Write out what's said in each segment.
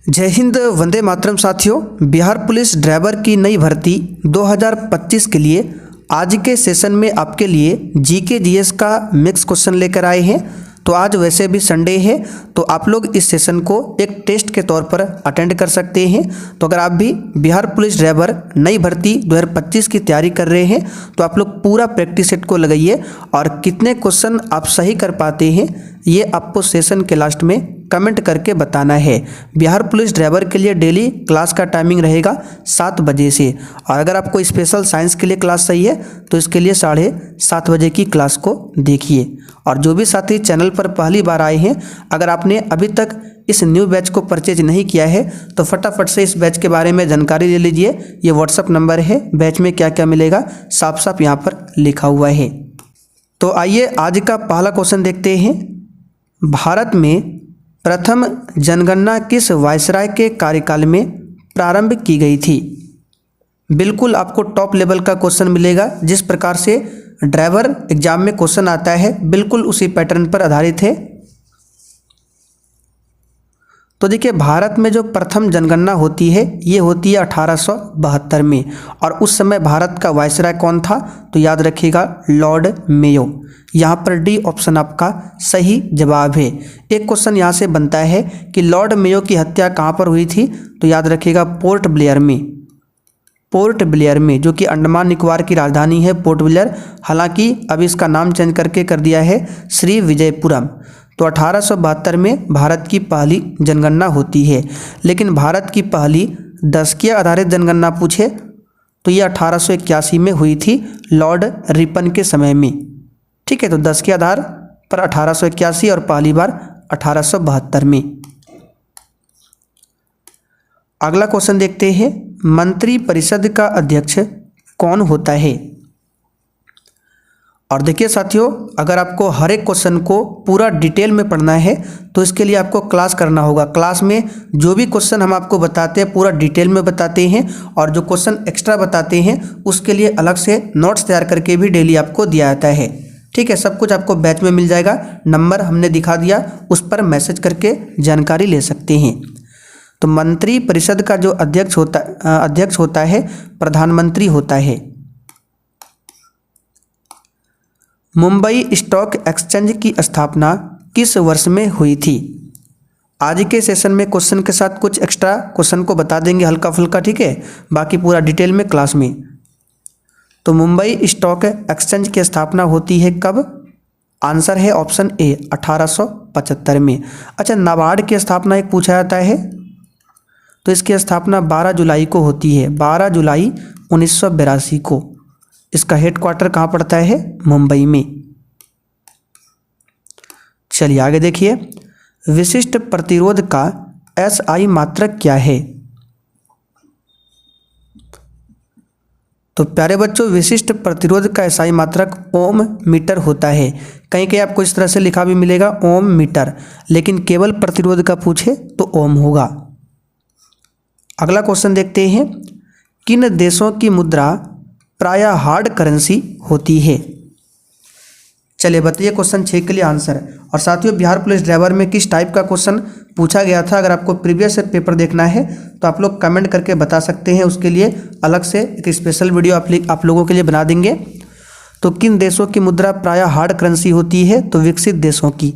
जय हिंद, वंदे मातरम। साथियों, Bihar police driver की नई भर्ती 2025 के लिए आज के सेशन में आपके लिए जीके जीएस का मिक्स क्वेश्चन लेकर आए हैं। तो आज वैसे भी संडे है, तो आप लोग इस सेशन को एक टेस्ट के तौर पर अटेंड कर सकते हैं। तो अगर आप भी बिहार पुलिस ड्राइवर नई भर्ती 2025 की तैयारी कर रहे हैं तो आप लोग पूरा प्रैक्टिस सेट को लगाइए और कितने क्वेश्चन आप सही कर पाते हैं ये आपको सेशन के लास्ट में कमेंट करके बताना है। बिहार पुलिस ड्राइवर के लिए डेली क्लास का टाइमिंग रहेगा 7 बजे से, और अगर आपको स्पेशल साइंस के लिए क्लास चाहिए तो इसके लिए 7:30 बजे की क्लास को देखिए। और जो भी साथी चैनल पर पहली बार आए हैं, अगर आपने अभी तक इस न्यू बैच को परचेज नहीं किया है तो फटाफट से इस बैच के बारे में जानकारी ले लीजिए। ये व्हाट्सअप नंबर है, बैच में क्या क्या मिलेगा साफ साफ यहाँ पर लिखा हुआ है। तो आइए आज का पहला क्वेश्चन देखते हैं। भारत में प्रथम जनगणना किस वायसराय के कार्यकाल में प्रारंभ की गई थी? बिल्कुल आपको टॉप लेवल का क्वेश्चन मिलेगा। जिस प्रकार से ड्राइवर एग्जाम में क्वेश्चन आता है बिल्कुल उसी पैटर्न पर आधारित है। तो देखिए, भारत में जो प्रथम जनगणना होती है ये होती है 1872 में, और उस समय भारत का वायसराय कौन था? तो याद रखिएगा लॉर्ड मेयो। यहाँ पर डी ऑप्शन आपका सही जवाब है। एक क्वेश्चन यहाँ से बनता है कि लॉर्ड मेयो की हत्या कहाँ पर हुई थी? तो याद रखिएगा पोर्ट ब्लेयर में। पोर्ट ब्लेयर में, जो कि अंडमान निकोबार की राजधानी है पोर्ट ब्लेयर। हालांकि अब इसका नाम चेंज करके कर दिया है श्री विजयपुरम। तो 1872 में भारत की पहली जनगणना होती है। लेकिन भारत की पहली दशकीय आधारित जनगणना पूछे तो ये 1881 में हुई थी लॉर्ड रिपन के समय में। ठीक है, तो 10 के आधार पर 1881 और पहली बार 1872 में। अगला क्वेश्चन देखते हैं। मंत्री परिषद का अध्यक्ष कौन होता है? और देखिए साथियों, अगर आपको हर एक क्वेश्चन को पूरा डिटेल में पढ़ना है तो इसके लिए आपको क्लास करना होगा। क्लास में जो भी क्वेश्चन हम आपको बताते हैं पूरा डिटेल में बताते हैं, और जो क्वेश्चन एक्स्ट्रा बताते हैं उसके लिए अलग से नोट्स तैयार करके भी डेली आपको दिया जाता है। ठीक है, सब कुछ आपको बैच में मिल जाएगा। नंबर हमने दिखा दिया, उस पर मैसेज करके जानकारी ले सकते हैं। तो मंत्री परिषद का जो अध्यक्ष होता है प्रधानमंत्री होता है। मुंबई स्टॉक एक्सचेंज की स्थापना किस वर्ष में हुई थी? आज के सेशन में क्वेश्चन के साथ कुछ एक्स्ट्रा क्वेश्चन को बता देंगे हल्का फुल्का, ठीक है, बाकी पूरा डिटेल में क्लास में। तो मुंबई स्टॉक एक्सचेंज की स्थापना होती है कब? आंसर है ऑप्शन ए 1875 में। अच्छा, नाबार्ड की स्थापना एक पूछा जाता है, तो इसकी स्थापना 12 जुलाई को होती है, 12 जुलाई 1982 को। इसका हेडक्वार्टर कहाँ पड़ता है? मुंबई में। चलिए आगे देखिए। विशिष्ट प्रतिरोध का एसआई मात्रक क्या है? तो प्यारे बच्चों, विशिष्ट प्रतिरोध का एसआई मात्रक ओम मीटर होता है। कहीं कहीं आपको इस तरह से लिखा भी मिलेगा ओम मीटर, लेकिन केवल प्रतिरोध का पूछे तो ओम होगा। अगला क्वेश्चन देखते हैं। किन देशों की मुद्रा प्रायः हार्ड करेंसी होती है? चलिए बताइए क्वेश्चन 6 के लिए आंसर। और साथियों, बिहार पुलिस ड्राइवर में किस टाइप का क्वेश्चन पूछा गया था अगर आपको प्रीवियस पेपर देखना है तो आप लोग कमेंट करके बता सकते हैं। उसके लिए अलग से एक स्पेशल वीडियो आप लोगों के लिए बना देंगे। तो किन देशों की मुद्रा प्रायः हार्ड करेंसी होती है? तो विकसित देशों की।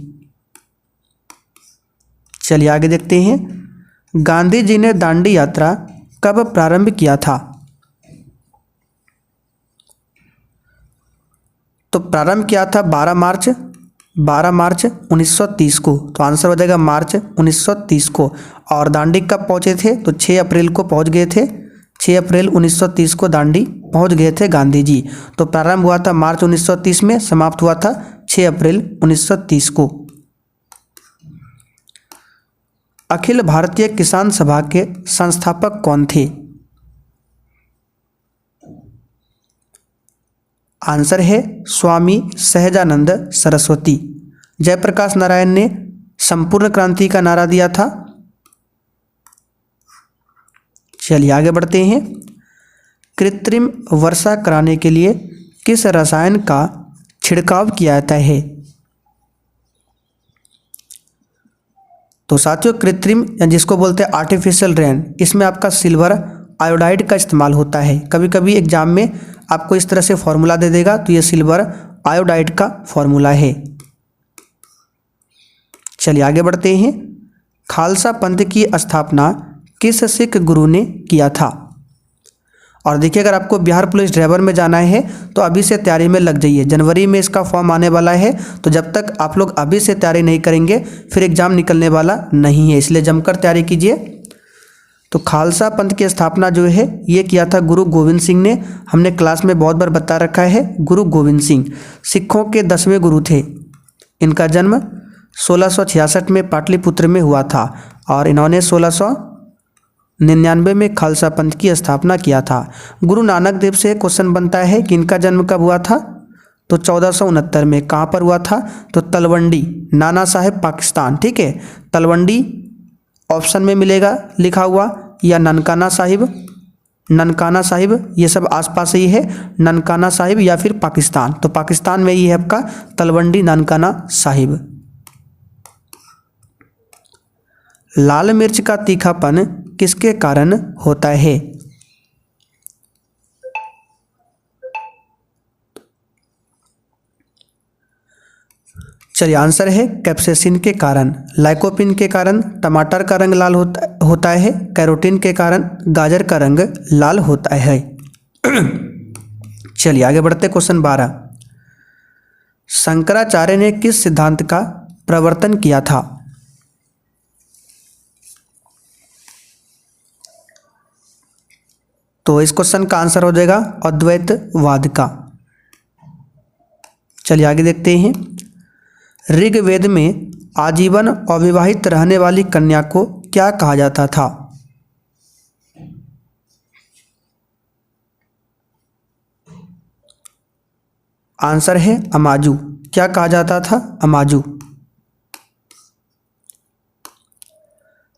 चलिए आगे देखते हैं। गांधी जी ने दांडी यात्रा कब प्रारंभ किया था? तो प्रारंभ किया था 12 मार्च 1930 को। तो आंसर हो जाएगा मार्च 1930 को। और दांडी कब पहुंचे थे? तो 6 अप्रैल को पहुंच गए थे। 6 अप्रैल 1930 को दांडी पहुंच गए थे गांधी जी। तो प्रारंभ हुआ था मार्च 1930 में, समाप्त हुआ था 6 अप्रैल 1930 को। अखिल भारतीय किसान सभा के संस्थापक कौन थे? आंसर है स्वामी सहजानंद सरस्वती। जयप्रकाश नारायण ने संपूर्ण क्रांति का नारा दिया था। चलिए आगे बढ़ते हैं। कृत्रिम वर्षा कराने के लिए किस रसायन का छिड़काव किया जाता है? तो साथियों कृत्रिम या जिसको बोलते हैं आर्टिफिशियल रेन, इसमें आपका सिल्वर आयोडाइड का इस्तेमाल होता है। कभी कभी एग्जाम में आपको इस तरह से फॉर्मूला दे देगा, तो ये सिल्वर आयोडाइड का फॉर्मूला है। चलिए आगे बढ़ते हैं। खालसा पंथ की स्थापना किस सिख गुरु ने किया था? और देखिए, अगर आपको बिहार पुलिस ड्राइवर में जाना है तो अभी से तैयारी में लग जाइए। जनवरी में इसका फॉर्म आने वाला है, तो जब तक आप लोग अभी से तैयारी नहीं करेंगे फिर एग्जाम निकलने वाला नहीं है, इसलिए जमकर तैयारी कीजिए। तो खालसा पंथ की स्थापना जो है ये किया था गुरु गोविंद सिंह ने। हमने क्लास में बहुत बार बता रखा है, गुरु गोविंद सिंह सिखों के 10वें गुरु थे। इनका जन्म 1666 में पाटलिपुत्र में हुआ था और इन्होंने 1699 में खालसा पंथ की स्थापना किया था। गुरु नानक देव से क्वेश्चन बनता है कि इनका जन्म कब हुआ था, तो 1469 में। कहाँ पर हुआ था, तो तलवंडी, नाना साहेब, पाकिस्तान। ठीक है, तलवंडी ऑप्शन में मिलेगा लिखा हुआ, या ननकाना साहिब, ननकाना साहिब, ये सब आसपास ही है, ननकाना साहिब या फिर पाकिस्तान। तो पाकिस्तान में ही है आपका तलवंडी ननकाना साहिब। लाल मिर्च का तीखापन किसके कारण होता है? चलिए आंसर है कैप्सेसिन के कारण, लाइकोपिन के कारण टमाटर का रंग लाल होता है, कैरोटीन के कारण गाजर का रंग लाल होता है। चलिए आगे बढ़ते क्वेश्चन 12। शंकराचार्य ने किस सिद्धांत का प्रवर्तन किया था? तो इस क्वेश्चन का आंसर हो जाएगा अद्वैतवाद का। चलिए आगे देखते हैं। ऋग्वेद में आजीवन अविवाहित रहने वाली कन्या को क्या कहा जाता था? आंसर है अमाजू। क्या कहा जाता था? अमाजू।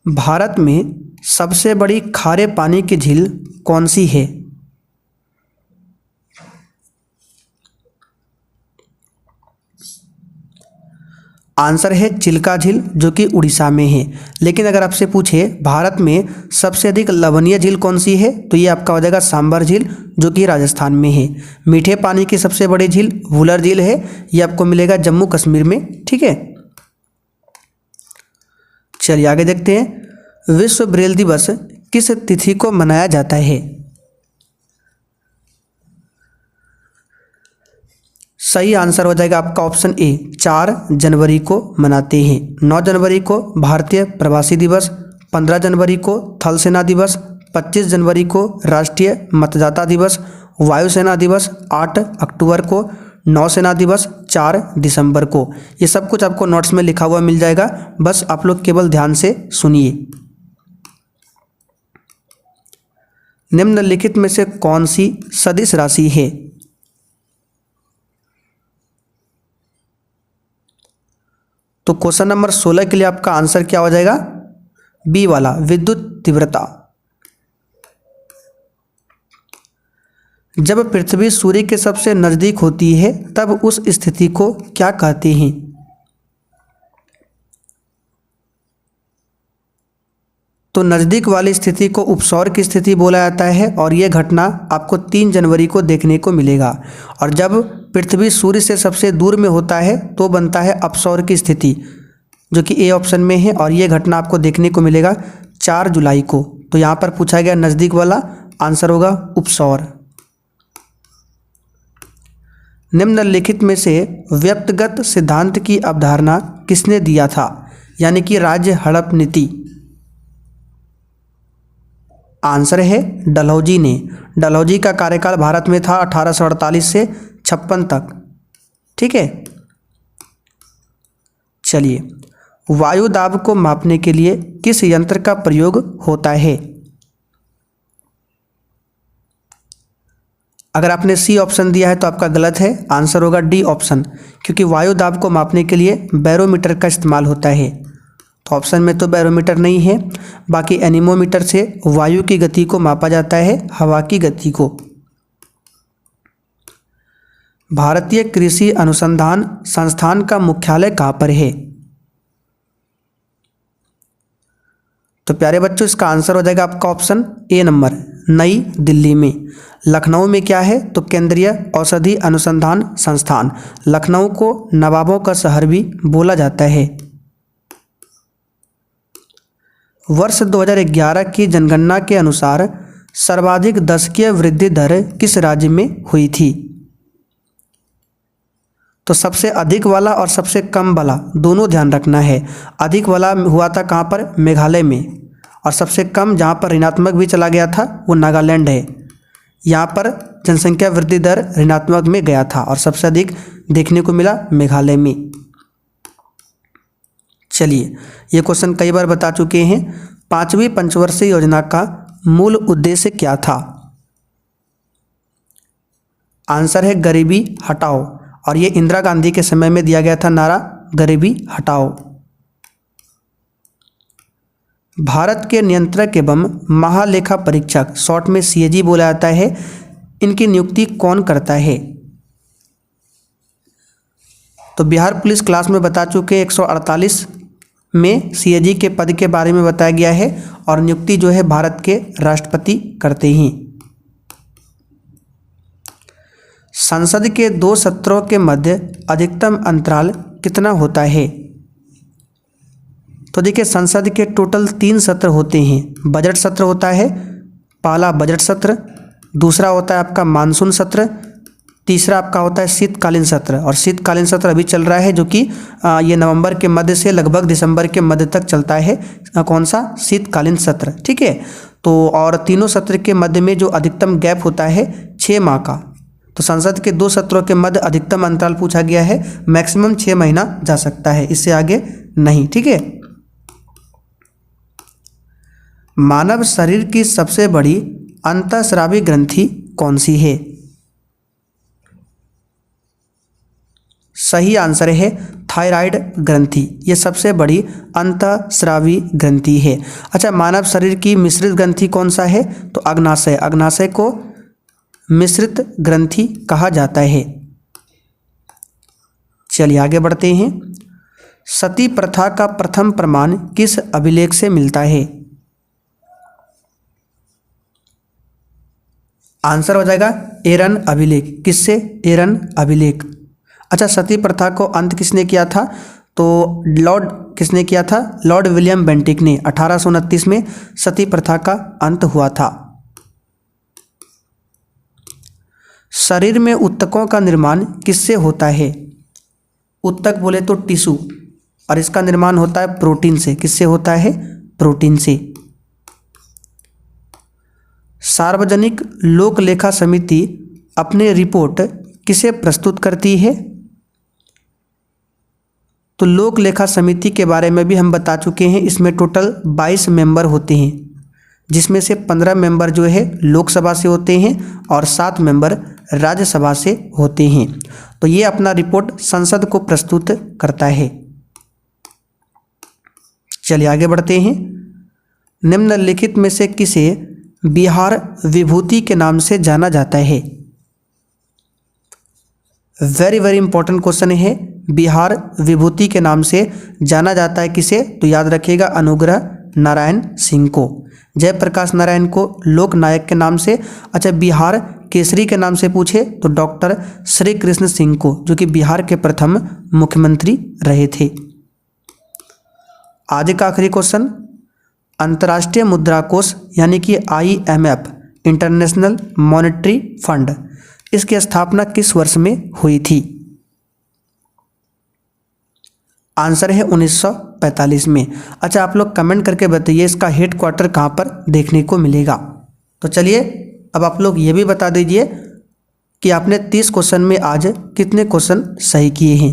भारत में सबसे बड़ी खारे पानी की झील कौन सी है? आंसर है चिल्का झील, जो कि उड़ीसा में है। लेकिन अगर आपसे पूछे भारत में सबसे अधिक लवणीय झील कौन सी है, तो ये आपका हो जाएगा सांबर झील, जो कि राजस्थान में है। मीठे पानी की सबसे बड़ी झील वुलर झील है, ये आपको मिलेगा जम्मू कश्मीर में। ठीक है, चलिए आगे देखते हैं। विश्व ब्रेल दिवस किस तिथि को मनाया जाता है? सही आंसर हो जाएगा आपका ऑप्शन ए, 4 जनवरी को मनाते हैं। 9 जनवरी को भारतीय प्रवासी दिवस, 15 जनवरी को थल सेना दिवस, 25 जनवरी को राष्ट्रीय मतदाता दिवस, वायुसेना दिवस 8 अक्टूबर को, नौसेना दिवस 4 दिसंबर को। ये सब कुछ आपको नोट्स में लिखा हुआ मिल जाएगा, बस आप लोग केवल ध्यान से सुनिए। निम्नलिखित में से कौन सी सदिश राशि है? तो क्वेश्चन नंबर 16 के लिए आपका आंसर क्या हो जाएगा? बी वाला, विद्युत तीव्रता। जब पृथ्वी सूर्य के सबसे नजदीक होती है तब उस स्थिति को क्या कहते हैं? तो नज़दीक वाली स्थिति को उपसौर की स्थिति बोला जाता है और यह घटना आपको 3 जनवरी को देखने को मिलेगा। और जब पृथ्वी सूर्य से सबसे दूर में होता है तो बनता है अपसौर की स्थिति, जो कि ए ऑप्शन में है, और यह घटना आपको देखने को मिलेगा 4 जुलाई को। तो यहाँ पर पूछा गया नज़दीक वाला, आंसर होगा उपसौर। निम्नलिखित में से व्यक्तिगत सिद्धांत की अवधारणा किसने दिया था, यानी कि राज्य हड़प नीति? आंसर है डलहौजी ने। डलहौजी का कार्यकाल भारत में था 1848 से 56 तक। ठीक है, चलिए, वायु दाब को मापने के लिए किस यंत्र का प्रयोग होता है? अगर आपने सी ऑप्शन दिया है तो आपका गलत है, आंसर होगा डी ऑप्शन, क्योंकि वायु दाब को मापने के लिए बैरोमीटर का इस्तेमाल होता है। तो ऑप्शन में तो बैरोमीटर नहीं है, बाकी एनीमोमीटर से वायु की गति को मापा जाता है, हवा की गति को। भारतीय कृषि अनुसंधान संस्थान का मुख्यालय कहाँ पर है? तो प्यारे बच्चों इसका आंसर हो जाएगा आपका ऑप्शन ए नंबर, नई दिल्ली में। लखनऊ में क्या है? तो केंद्रीय औषधि अनुसंधान संस्थान। लखनऊ को नवाबों का शहर भी बोला जाता है। वर्ष 2011 की जनगणना के अनुसार सर्वाधिक दशकीय वृद्धि दर किस राज्य में हुई थी? तो सबसे अधिक वाला और सबसे कम वाला दोनों ध्यान रखना है। अधिक वाला हुआ था कहाँ पर? मेघालय में। और सबसे कम जहाँ पर ऋणात्मक भी चला गया था वो नागालैंड है। यहाँ पर जनसंख्या वृद्धि दर ऋणात्मक में गया था और सबसे अधिक देखने को मिला मेघालय में। चलिए, ये क्वेश्चन कई बार बता चुके हैं। 5वीं पंचवर्षीय योजना का मूल उद्देश्य क्या था? आंसर है गरीबी हटाओ। और ये इंदिरा गांधी के समय में दिया गया था नारा, गरीबी हटाओ। भारत के नियंत्रक एवं महालेखा परीक्षक, शॉर्ट में सीएजी बोला जाता है, इनकी नियुक्ति कौन करता है? तो बिहार पुलिस क्लास में बता चुके 148 में सीएजी के पद के बारे में बताया गया है और नियुक्ति जो है भारत के राष्ट्रपति करते हैं। संसद के 2 सत्रों के मध्य अधिकतम अंतराल कितना होता है? तो देखिए, संसद के टोटल 3 सत्र होते हैं। बजट सत्र होता है, पहला बजट सत्र, दूसरा होता है आपका मानसून सत्र, तीसरा आपका होता है शीतकालीन सत्र। और शीतकालीन सत्र अभी चल रहा है जो कि ये नवंबर के मध्य से लगभग दिसंबर के मध्य तक चलता है। कौन सा? शीतकालीन सत्र, ठीक है। तो और तीनों सत्र के मध्य में जो अधिकतम गैप होता है 6 माह का। तो संसद के 2 सत्रों के मध्य अधिकतम अंतराल पूछा गया है, मैक्सिमम 6 महीना जा सकता है, इससे आगे नहीं, ठीक है। मानव शरीर की सबसे बड़ी अंतःस्रावी ग्रंथि कौन सी है? सही आंसर है थायराइड ग्रंथि, ये सबसे बड़ी अंतःस्रावी ग्रंथि है। अच्छा, मानव शरीर की मिश्रित ग्रंथि कौन सा है? तो अग्नाशय। अग्नाशय को मिश्रित ग्रंथि कहा जाता है। चलिए आगे बढ़ते हैं। सती प्रथा का प्रथम प्रमाण किस अभिलेख से मिलता है? आंसर हो जाएगा एरन अभिलेख। किससे? एरन अभिलेख। अच्छा, सती प्रथा को अंत किसने किया था? तो किसने किया था? लॉर्ड विलियम बेंटिक ने। 1829 में सती प्रथा का अंत हुआ था। शरीर में ऊतकों का निर्माण किससे होता है? ऊतक बोले तो टिश्यू, और इसका निर्माण होता है प्रोटीन से। किससे होता है? प्रोटीन से। सार्वजनिक लोक लेखा समिति अपने रिपोर्ट किसे प्रस्तुत करती है? तो लोक लेखा समिति के बारे में भी हम बता चुके हैं। इसमें टोटल 22 मेंबर होते हैं, जिसमें से 15 मेंबर जो है लोकसभा से होते हैं और 7 मेंबर राज्यसभा से होते हैं। तो ये अपना रिपोर्ट संसद को प्रस्तुत करता है। चलिए आगे बढ़ते हैं। निम्नलिखित में से किसे बिहार विभूति के नाम से जाना जाता है? वेरी वेरी इंपॉर्टेंट क्वेश्चन है। बिहार विभूति के नाम से जाना जाता है किसे? तो याद रखिएगा अनुग्रह नारायण सिंह को। जयप्रकाश नारायण को लोक नायक के नाम से। अच्छा, बिहार केसरी के नाम से पूछे तो डॉक्टर श्री कृष्ण सिंह को, जो कि बिहार के प्रथम मुख्यमंत्री रहे थे। आज का आखिरी क्वेश्चन, अंतर्राष्ट्रीय मुद्रा कोष यानी कि IMF, इंटरनेशनल मॉनेटरी फंड, इसकी स्थापना किस वर्ष में हुई थी? आंसर है 1945 में। अच्छा, आप लोग कमेंट करके बताइए इसका हेड क्वार्टर कहाँ पर देखने को मिलेगा। तो चलिए अब आप लोग ये भी बता दीजिए कि आपने 30 क्वेश्चन में आज कितने क्वेश्चन सही किए हैं।